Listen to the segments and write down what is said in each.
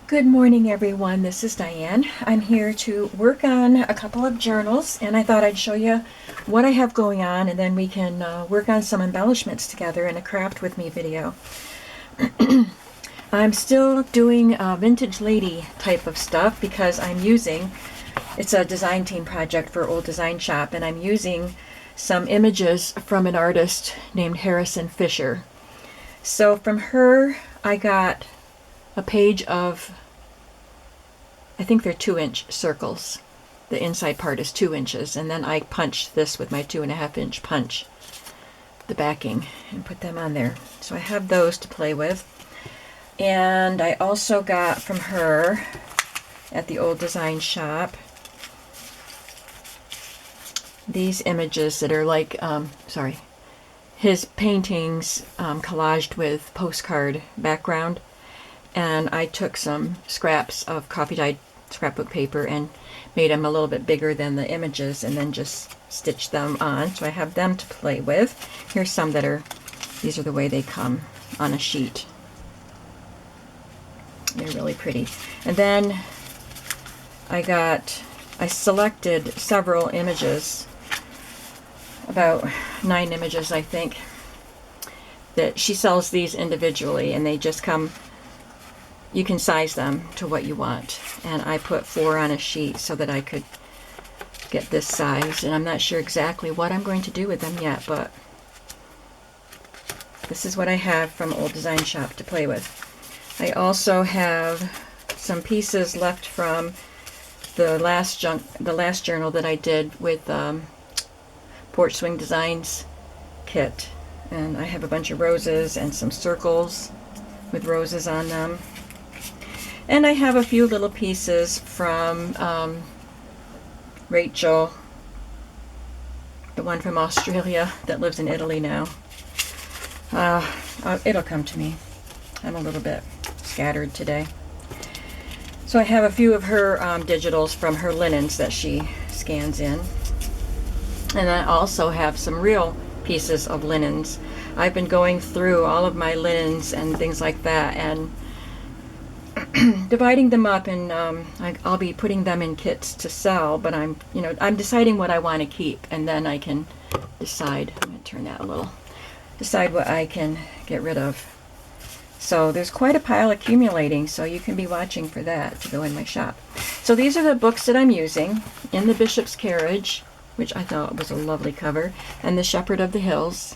Good morning, everyone. This is Diane. I'm here to work on a couple of journals, and I thought I'd show you what I have going on, and then we can work on some embellishments together in a craft with me video. I'm still doing vintage lady type of stuff because it's a design team project for Old Design Shop, and I'm using some images from an artist named Harrison Fisher. So from her, I got a page of, I think they're 2-inch circles. The inside part is 2 inches, and then I punched this with my 2.5-inch punch, the backing, and put them on there. So I have those to play with. And I also got from her at the Old Design Shop these images that are like, his paintings collaged with postcard background. And I took some scraps of coffee dyed scrapbook paper and made them a little bit bigger than the images and then just stitched them on. So I have them to play with. Here's some these are the way they come on a sheet. They're really pretty. And then I selected several images, about 9 images I think, that she sells these individually, and they just come. You can size them to what you want, and I put 4 on a sheet so that I could get this size, and I'm not sure exactly what I'm going to do with them yet, but this is what I have from Old Design Shop to play with. I also have some pieces left from the last journal that I did with Porch Swing Designs kit, and I have a bunch of roses and some circles with roses on them. And I have a few little pieces from Rachel, the one from Australia that lives in Italy now. It'll come to me. I'm a little bit scattered today. So I have a few of her digitals from her linens that she scans in. And I also have some real pieces of linens. I've been going through all of my linens and things like that, and dividing them up, and I'll be putting them in kits to sell, but I'm deciding what I want to keep, and then I can decide. I'm going to turn that a little. Decide what I can get rid of. So there's quite a pile accumulating, so you can be watching for that to go in my shop. So these are the books that I'm using: In the Bishop's Carriage, which I thought was a lovely cover, and The Shepherd of the Hills.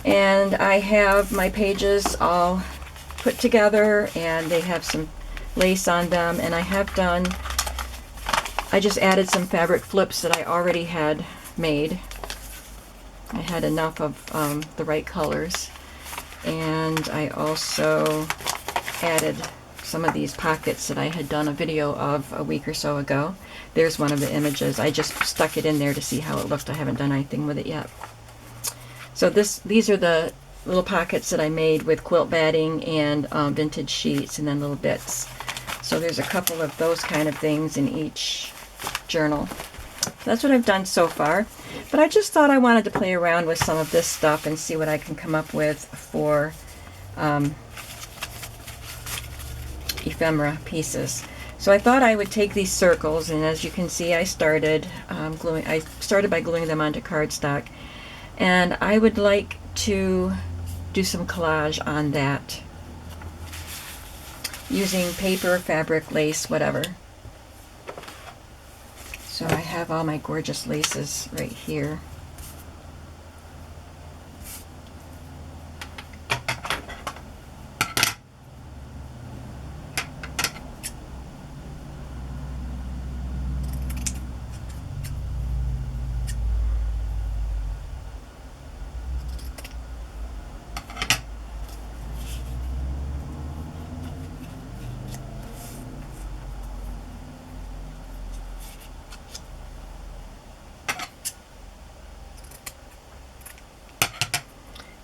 And I have my pages all put together, and they have some lace on them, and I just added some fabric flips that I already had made. I had enough of the right colors, and I also added some of these pockets that I had done a video of a week or so ago. There's one of the images. I just stuck it in there to see how it looked. I haven't done anything with it yet. So these are the little pockets that I made with quilt batting and vintage sheets, and then little bits. So there's a couple of those kind of things in each journal. That's what I've done so far. But I just thought I wanted to play around with some of this stuff and see what I can come up with for ephemera pieces. So I thought I would take these circles, and as you can see, I started by gluing them onto cardstock, and I would like to do some collage on that using paper, fabric, lace, whatever. So I have all my gorgeous laces right here.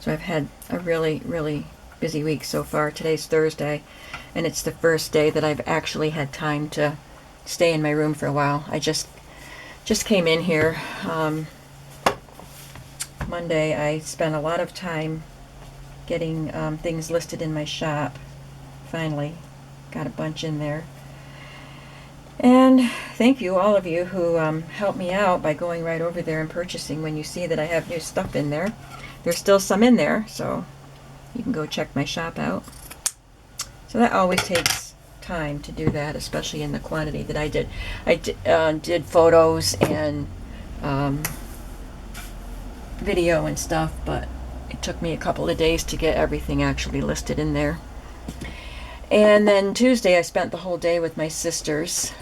So I've had a really, really busy week so far. Today's Thursday, and it's the first day that I've actually had time to stay in my room for a while. I just came in here Monday. I spent a lot of time getting things listed in my shop finally got a bunch in there. And thank you, all of you who helped me out by going right over there and purchasing when you see that I have new stuff in there. There's still some in there, so you can go check my shop out. So that always takes time to do that, especially in the quantity that I did. I did photos and video and stuff, but it took me a couple of days to get everything actually listed in there. And then Tuesday I spent the whole day with my sisters.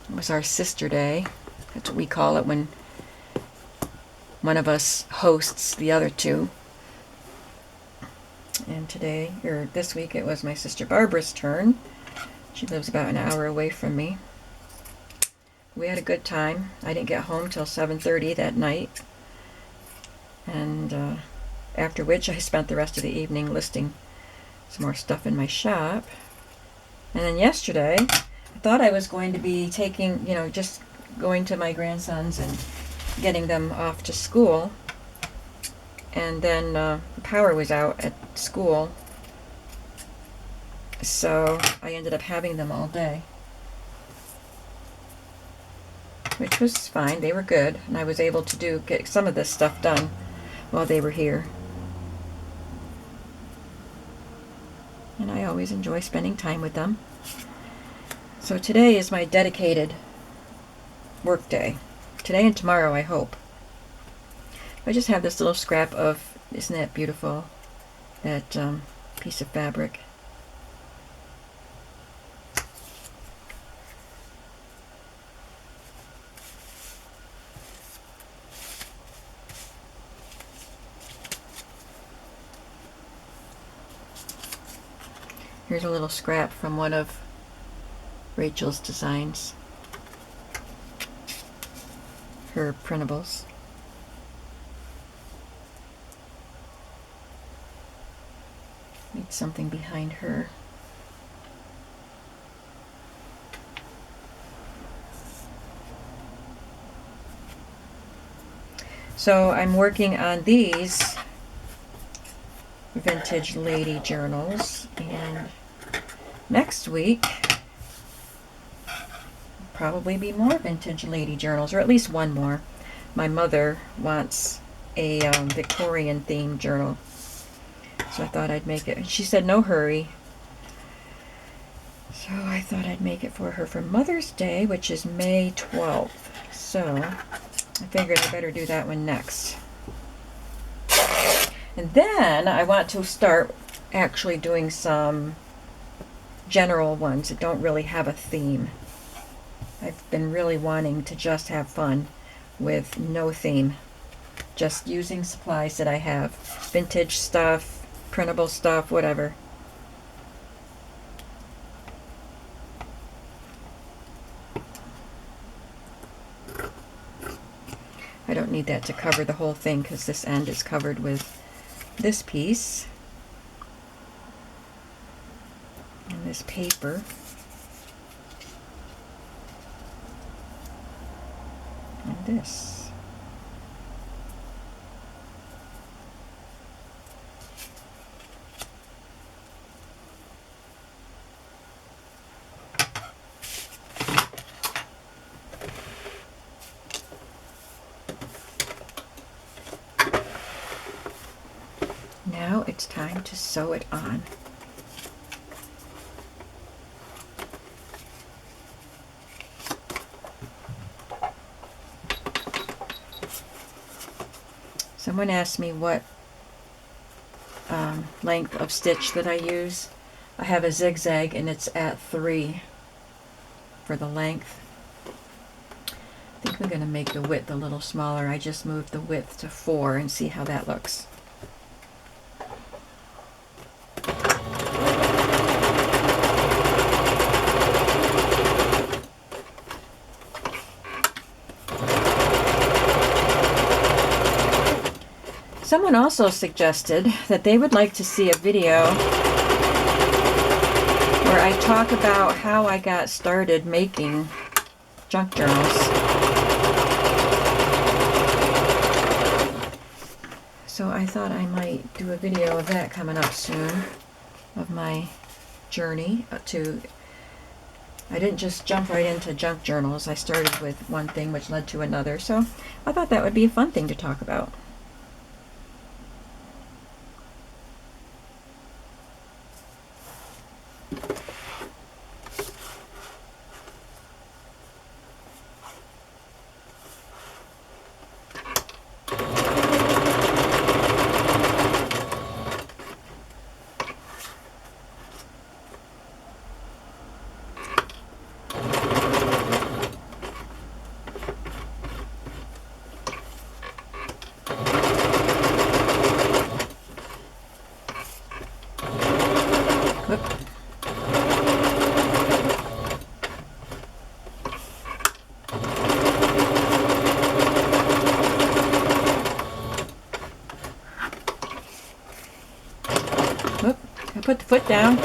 It was our sister day. That's what we call it when one of us hosts the other two. And today, or this week, it was my sister Barbara's turn. She lives about an hour away from me. We had a good time. I didn't get home till 7:30 that night. And after which I spent the rest of the evening listing some more stuff in my shop. And then yesterday, I thought I was going to be taking, just going to my grandsons and getting them off to school. And then the power was out at school, so I ended up having them all day, which was fine. They were good, and I was able to get some of this stuff done while they were here. And I always enjoy spending time with them. So today is my dedicated work day. Today and tomorrow, I hope. I just have this little scrap of, isn't that beautiful, that piece of fabric. Here's a little scrap from one of Rachel's designs, her printables. Made something behind her. So I'm working on these Vintage Lady journals, and next week probably be more Vintage Lady journals, or at least one more. My mother wants a Victorian themed journal, so I thought I'd make it. And she said no hurry, so I thought I'd make it for her for Mother's Day, which is May 12th. So I figured I better do that one next. And then I want to start actually doing some general ones that don't really have a theme. I've been really wanting to just have fun with no theme. Just using supplies that I have. Vintage stuff, printable stuff, whatever. I don't need that to cover the whole thing because this end is covered with this piece and this paper and this. Now it's time to sew it on. Someone asked me what length of stitch that I use. I have a zigzag and it's at 3 for the length. I think I'm going to make the width a little smaller. I just moved the width to 4 and see how that looks. Someone also suggested that they would like to see a video where I talk about how I got started making junk journals. So I thought I might do a video of that coming up soon, of my journey I didn't just jump right into junk journals. I started with one thing which led to another. So I thought that would be a fun thing to talk about. Whoop. I put the foot down.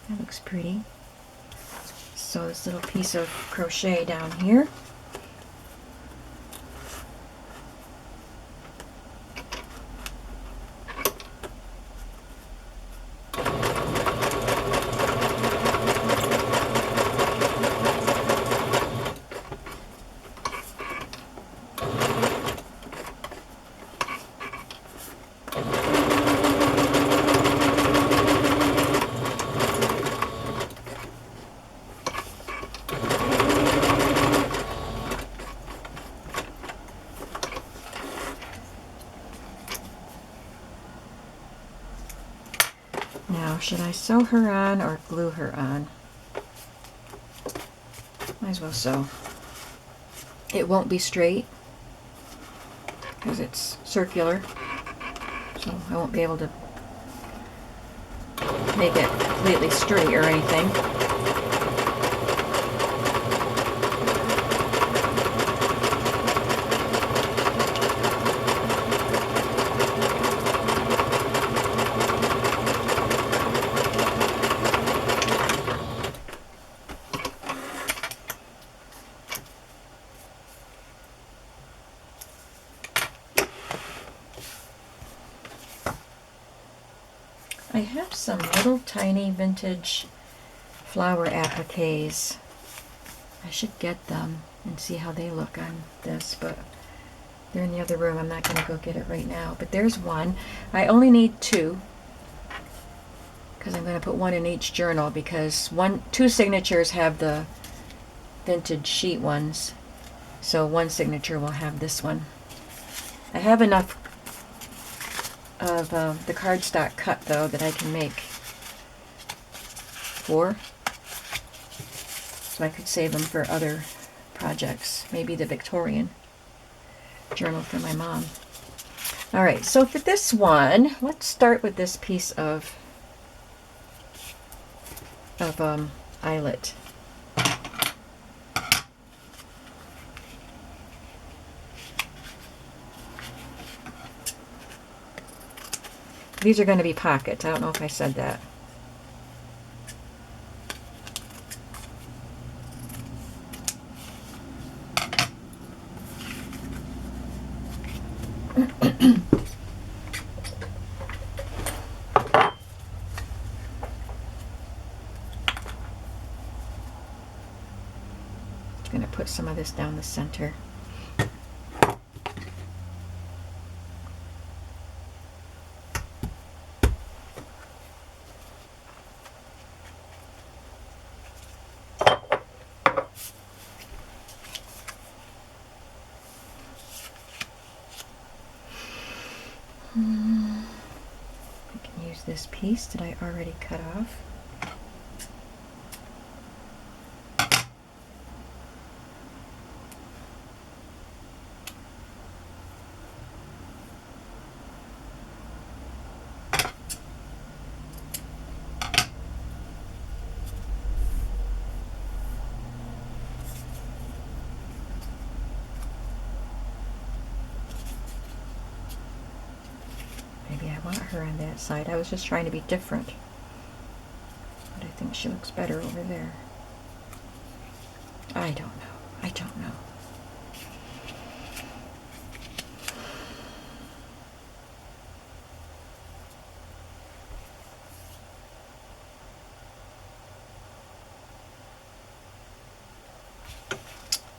That looks pretty. So this little piece of crochet down here. Now, should I sew her on or glue her on? Might as well sew. It won't be straight because it's circular, so I won't be able to make it completely straight or anything. I have some little tiny vintage flower appliques. I should get them and see how they look on this, but they're in the other room. I'm not going to go get it right now. But there's one. I only need two because I'm going to put one in each journal because two signatures have the vintage sheet ones. So one signature will have this one. I have enough of the cardstock cut though that I can make 4, so I could save them for other projects, maybe the Victorian journal for my mom. Alright, so for this one, let's start with this piece of eyelet. These are going to be pockets. I don't know if I said that. I'm going to put some of this down the center. I can use this piece that I already cut off. Maybe I want her on that side. I was just trying to be different. But I think she looks better over there. I don't know. I don't know.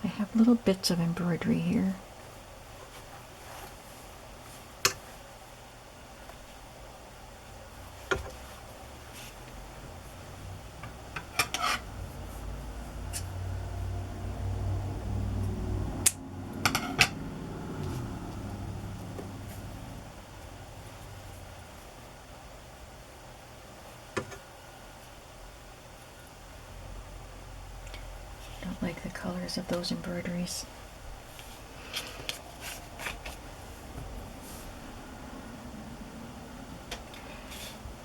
I have little bits of embroidery here. Don't like the colors of those embroideries.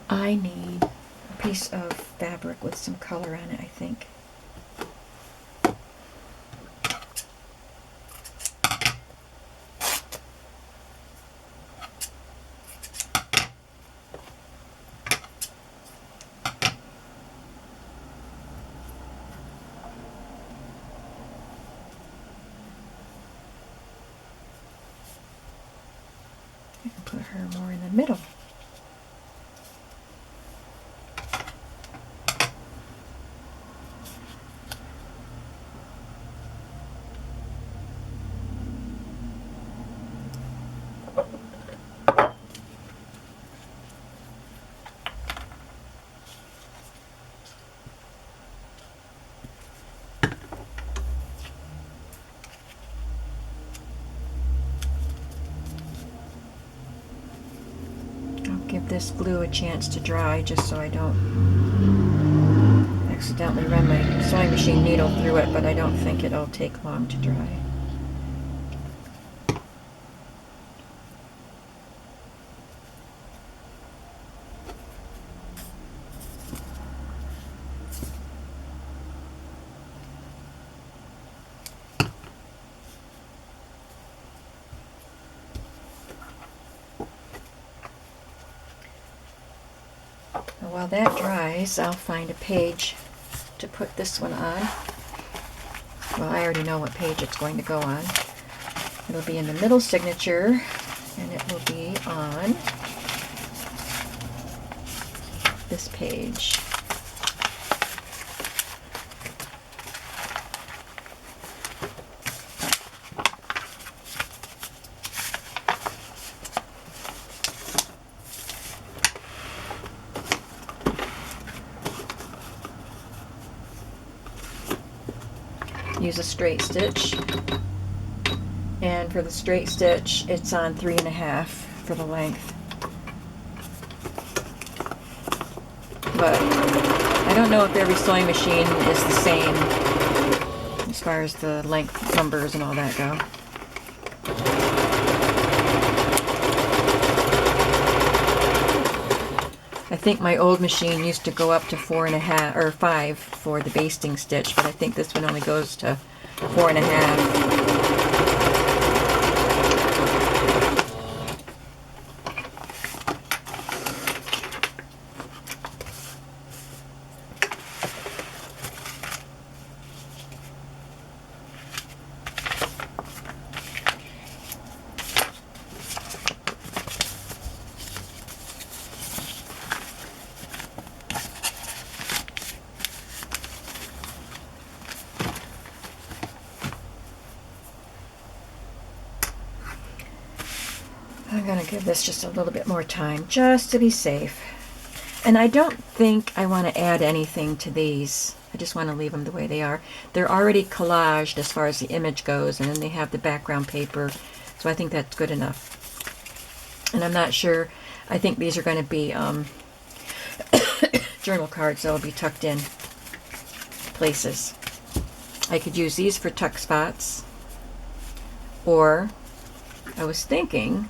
I need a piece of fabric with some color on it, I think. I can put her more in the middle. Give this glue a chance to dry just so I don't accidentally run my sewing machine needle through it, but I don't think it'll take long to dry. While that dries, I'll find a page to put this one on. Well, I already know what page it's going to go on. It'll be in the middle signature, and it will be on this page. Use a straight stitch, and for the straight stitch it's on 3.5 for the length, but I don't know if every sewing machine is the same as far as the length numbers and all that go. I think my old machine used to go up to 4.5 or 5 for the basting stitch, but I think this one only goes to 4.5. I'm going to give this just a little bit more time, just to be safe. And I don't think I want to add anything to these. I just want to leave them the way they are. They're already collaged as far as the image goes, and then they have the background paper, so I think that's good enough. And I'm not sure, I think these are going to be journal cards that will be tucked in places. I could use these for tuck spots, or I was thinking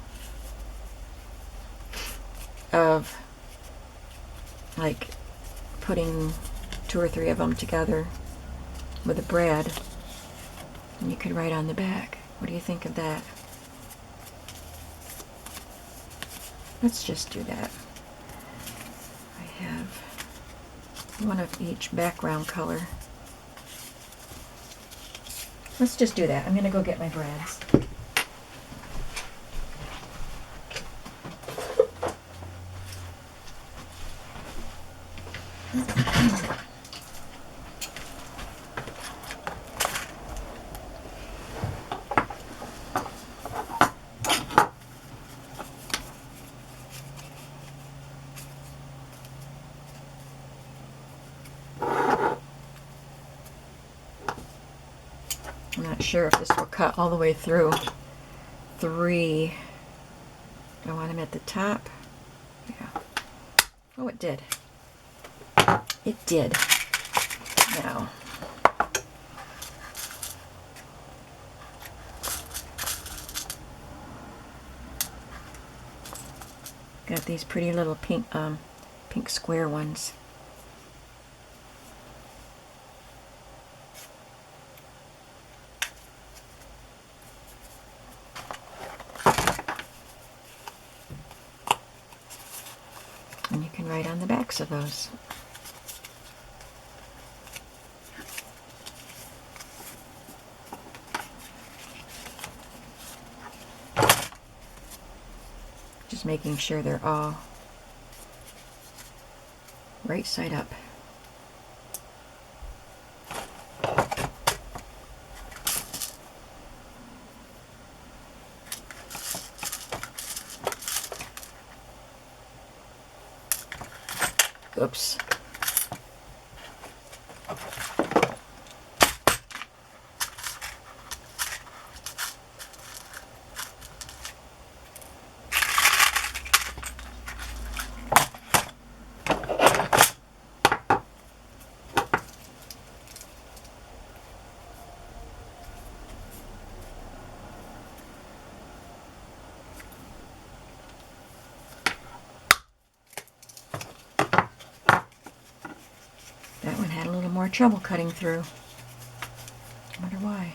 of like putting 2 or 3 of them together with a brad, and you could write on the back. What do you think of that? Let's just do that. I have one of each background color. Let's just do that. I'm going to go get my brads. I'm not sure if this will cut all the way through 3. Do I want them at the top? Yeah. Oh, it did. It did. Now, got these pretty little pink square ones. And you can write on the backs of those. Just making sure they're all right side up. Oops. That one had a little more trouble cutting through. I wonder why.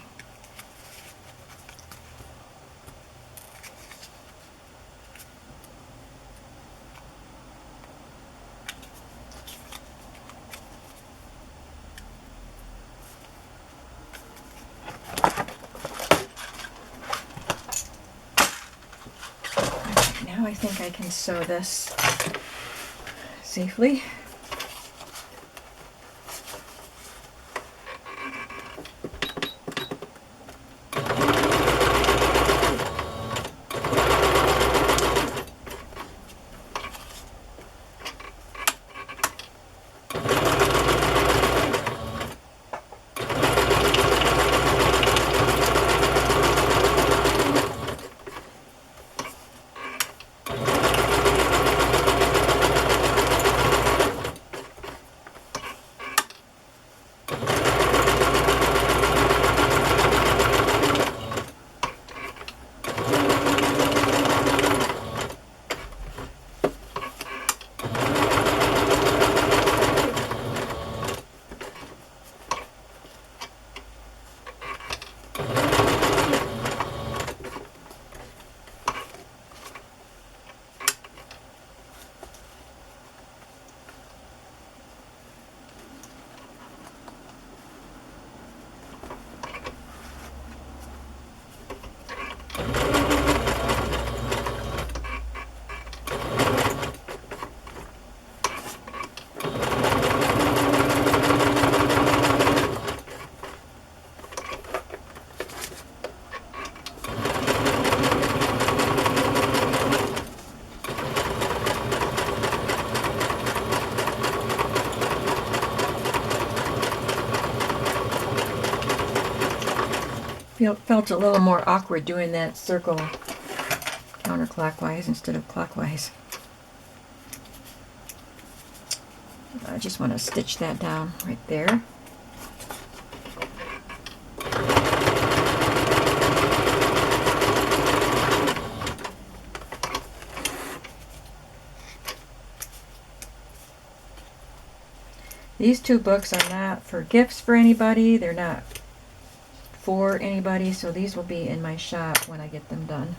Okay, now I think I can sew this safely. Felt a little more awkward doing that circle counterclockwise instead of clockwise. I just want to stitch that down right there. These 2 books are not for gifts for anybody. They're not for anybody, so these will be in my shop when I get them done.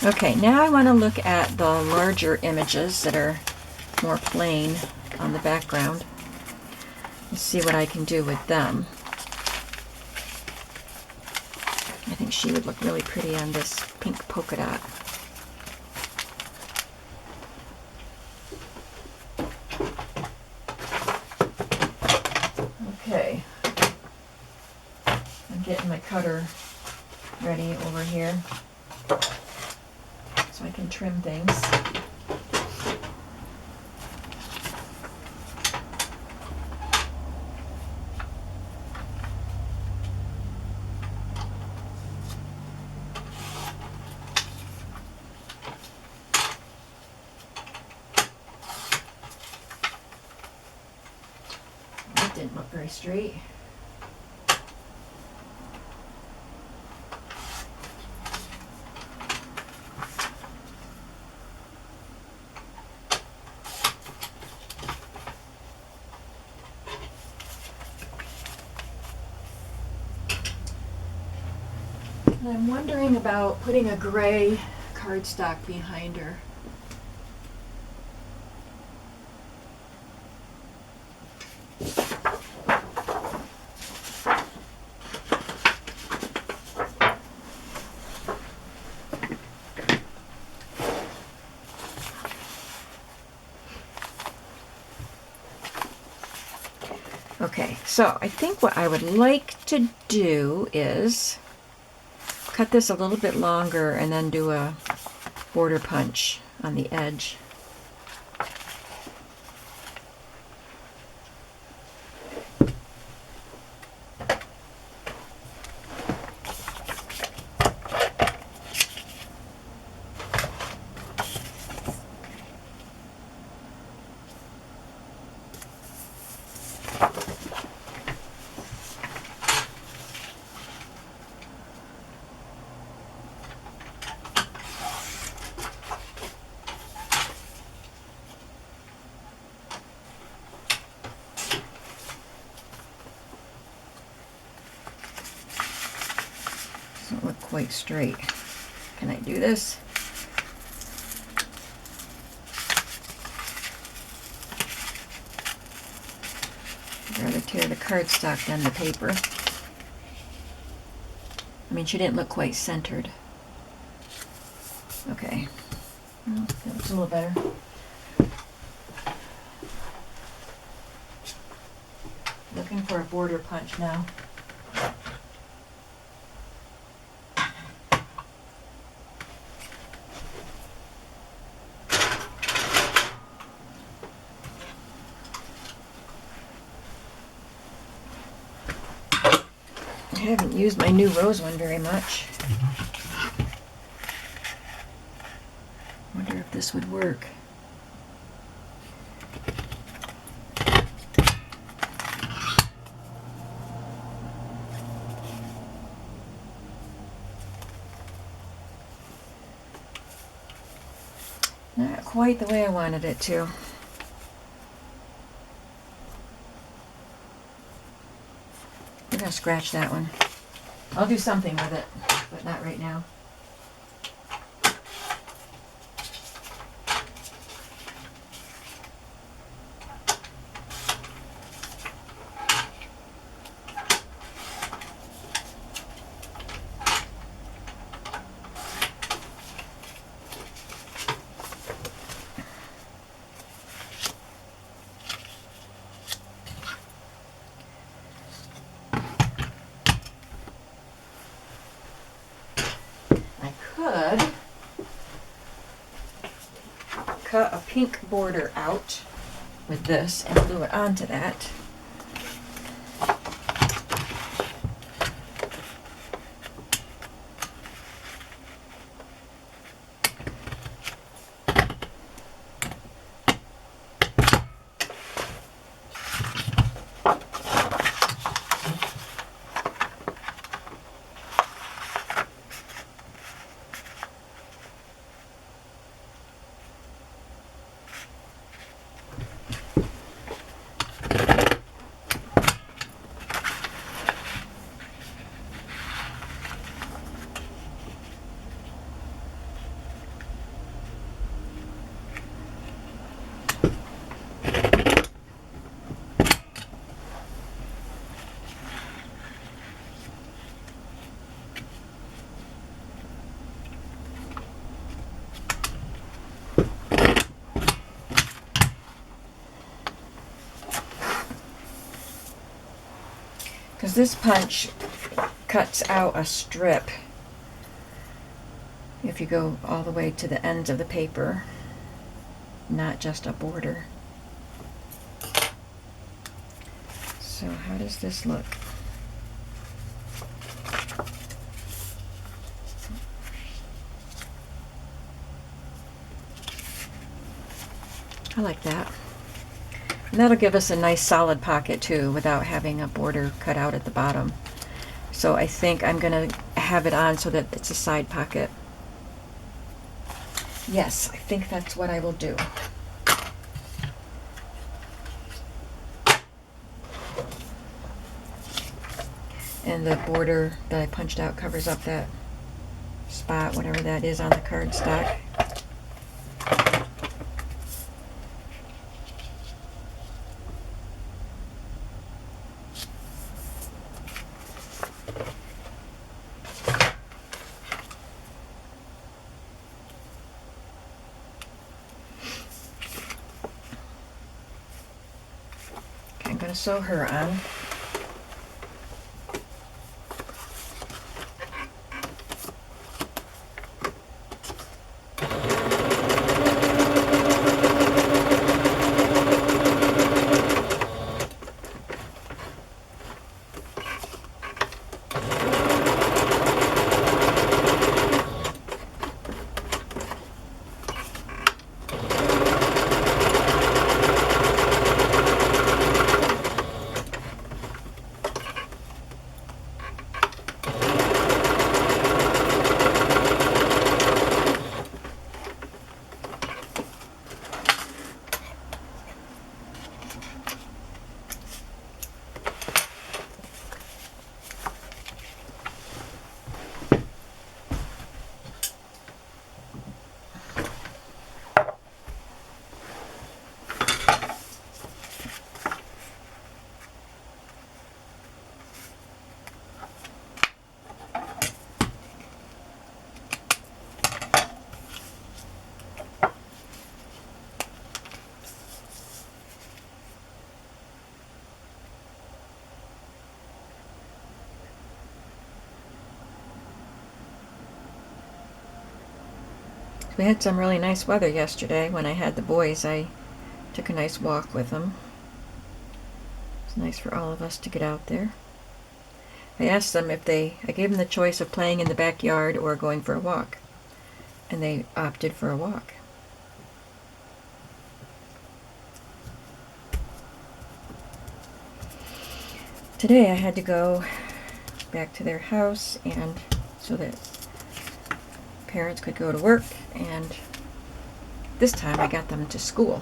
Okay, now I want to look at the larger images that are more plain on the background. Let's see what I can do with them. I think she would look really pretty on this pink polka dot. Okay, I'm getting my cutter ready over here so I can trim things. That didn't look very straight. And I'm wondering about putting a gray cardstock behind her. Okay, so I think what I would like to do is cut this a little bit longer and then do a border punch on the edge. Doesn't look quite straight. Can I do this? I'd rather tear the cardstock than the paper. I mean, she didn't look quite centered. Okay, well, that looks a little better. Looking for a border punch now. I haven't used my new rose one very much. Wonder if this would work. Not quite the way I wanted it to. I'm gonna scratch that one. I'll do something with it, but not right now. Could cut a pink border out with this and glue it onto that. because this punch cuts out a strip if you go all the way to the ends of the paper, not just a border. So how does this look? I like that. And that'll give us a nice solid pocket too, without having a border cut out at the bottom. So I think I'm going to have it on so that it's a side pocket. Yes, I think that's what I will do. And the border that I punched out covers up that spot, whatever that is on the cardstock. Okay, I'm going to sew her on. We had some really nice weather yesterday. When I had the boys, I took a nice walk with them. It's nice for all of us to get out there. I asked them if I gave them the choice of playing in the backyard or going for a walk. And they opted for a walk. Today I had to go back to their house and so that parents could go to work, and this time I got them to school,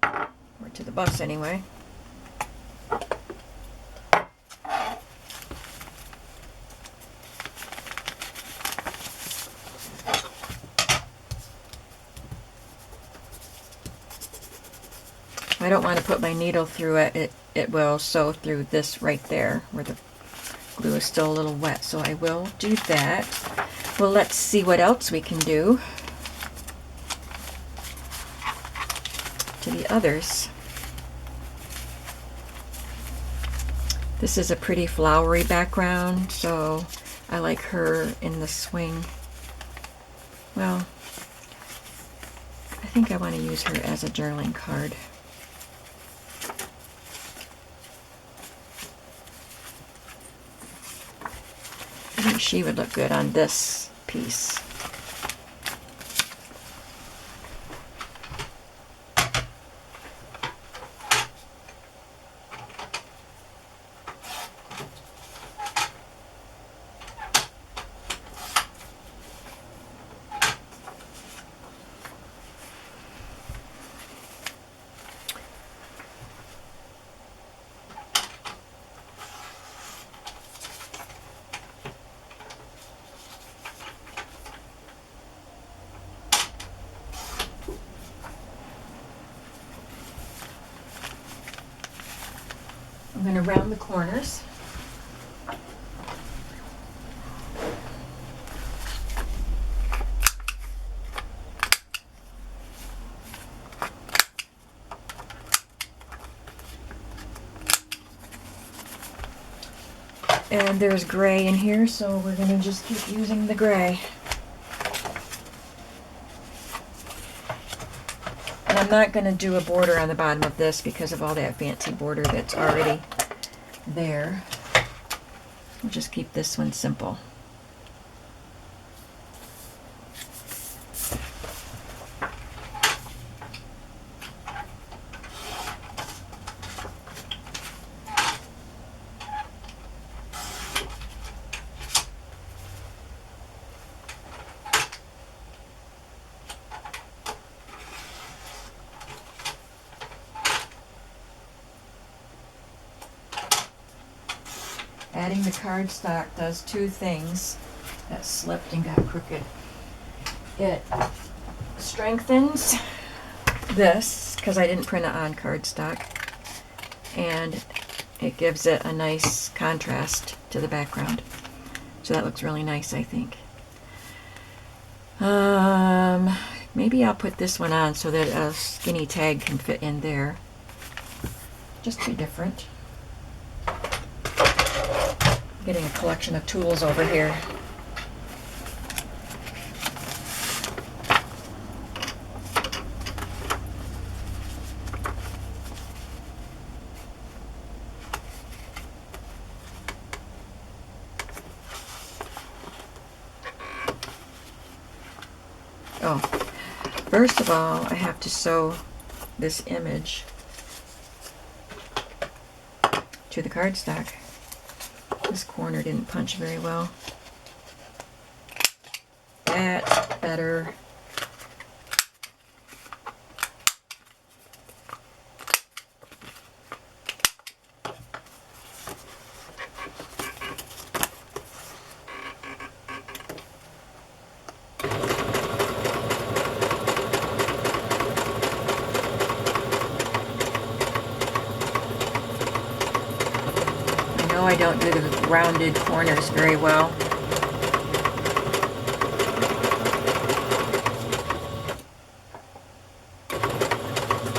or to the bus anyway. I don't want to put my needle through it. It will sew through this right there where the glue is still a little wet, so I will do that. Well, let's see what else we can do to the others. This is a pretty flowery background, so I like her in the swing. Well, I think I want to use her as a journaling card. I think she would look good on this piece. I'm going to round the corners. And there's gray in here, so we're going to just keep using the gray. And I'm not going to do a border on the bottom of this because of all that fancy border that's already there. We'll just keep this one simple. Adding the cardstock does two things. That slipped and got crooked. It strengthens this, because I didn't print it on cardstock, and it gives it a nice contrast to the background. So that looks really nice, I think. Maybe I'll put this one on so that a skinny tag can fit in there. Just be different. Getting a collection of tools over here. Oh, first of all, I have to sew this image to the cardstock. This corner didn't punch very well. That's better. I don't do the rounded corners very well.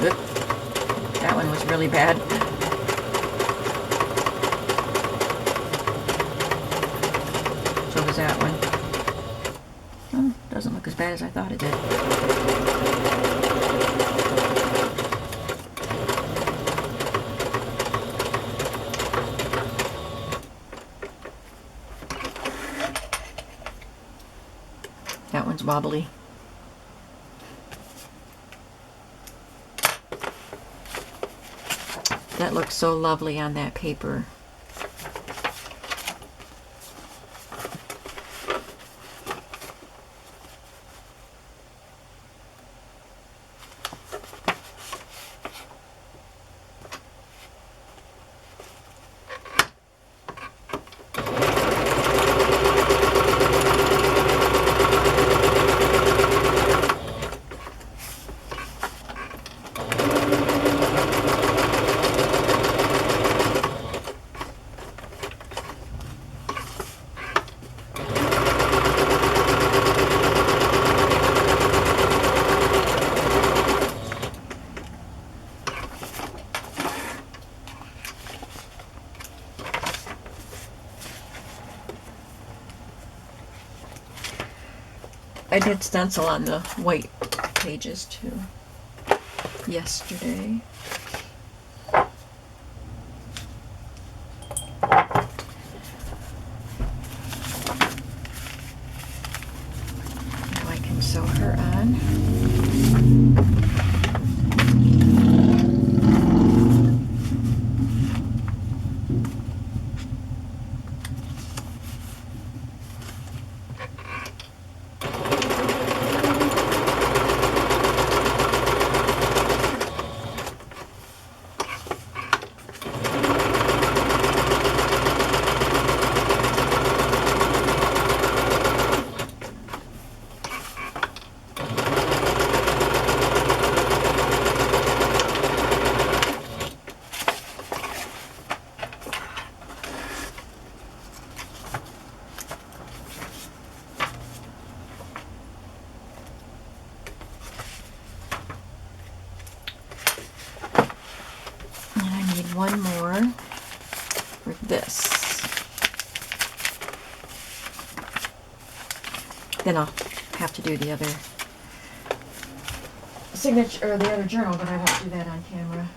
Oop. That one was really bad. So was that one. Oh, doesn't look as bad as I thought it did. That one's wobbly. That looks so lovely on that paper. I did stencil on the white pages too yesterday. Now I can sew her on. One more for this. Then I'll have to do the other signature, or the other journal, but I won't do that on camera.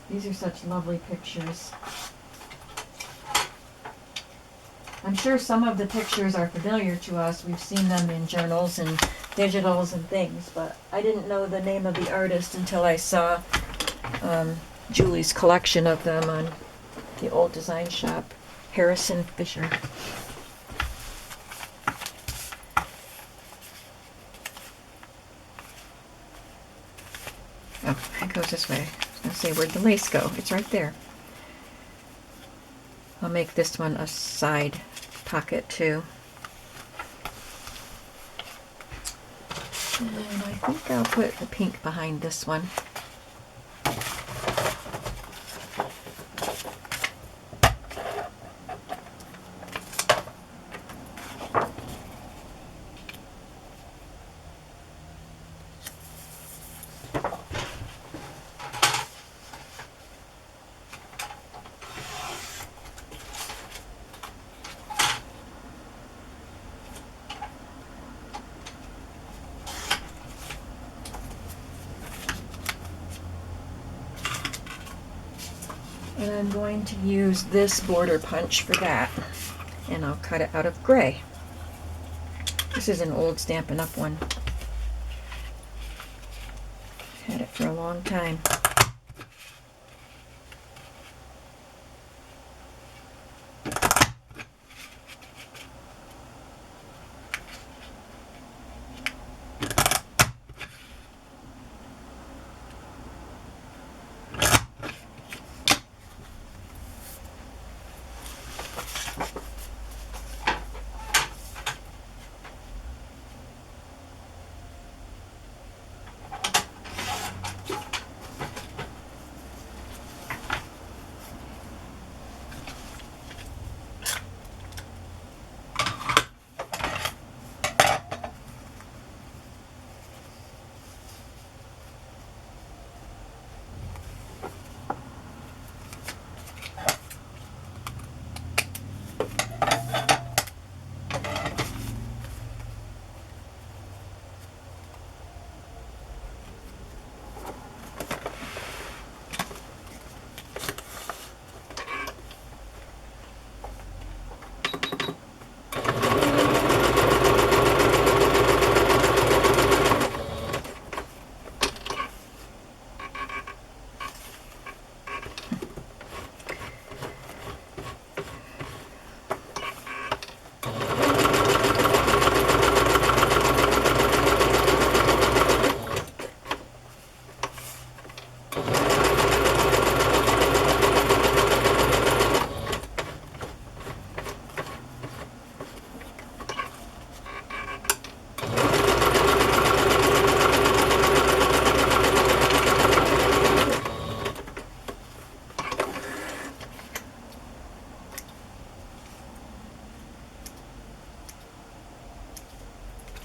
These are such lovely pictures. I'm sure some of the pictures are familiar to us. We've seen them in journals and digitals and things, but I didn't know the name of the artist until I saw Julie's collection of them on the old design shop, Harrison Fisher. Oh, it goes this way. I was going to say, where'd the lace go? It's right there. I'll make this one a side pocket too. And I think I'll put the pink behind this one. And I'm going to use this border punch for that. And I'll cut it out of gray. This is an old Stampin' Up! One. Had it for a long time.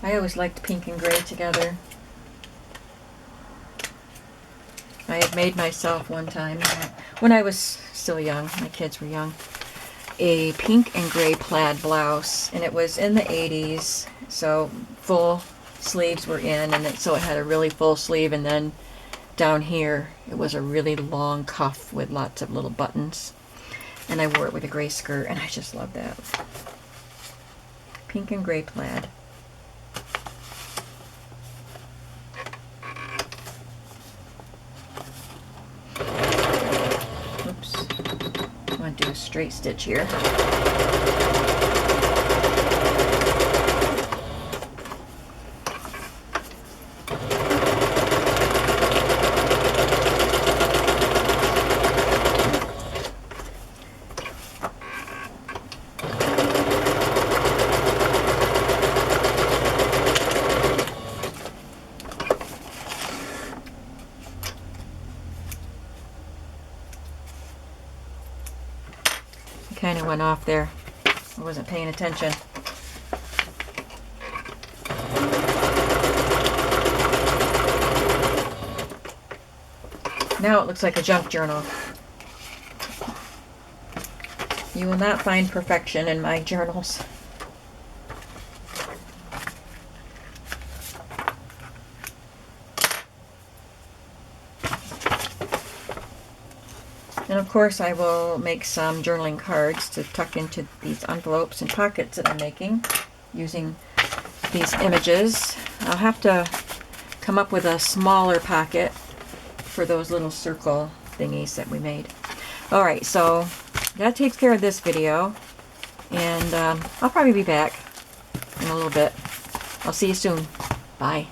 I always liked pink and gray together. I had made myself one time, when I was still young, my kids were young, a pink and gray plaid blouse, and it was in the 80s, so full sleeves were in, and so it had a really full sleeve, and then down here it was a really long cuff with lots of little buttons, and I wore it with a gray skirt, and I just loved that. Pink and gray plaid. Oops. I want to do a straight stitch here. Kind of went off there. I wasn't paying attention. Now it looks like a junk journal. You will not find perfection in my journals. And of course I will make some journaling cards to tuck into these envelopes and pockets that I'm making using these images. I'll have to come up with a smaller pocket for those little circle thingies that we made. Alright, so that takes care of this video, and I'll probably be back in a little bit. I'll see you soon. Bye.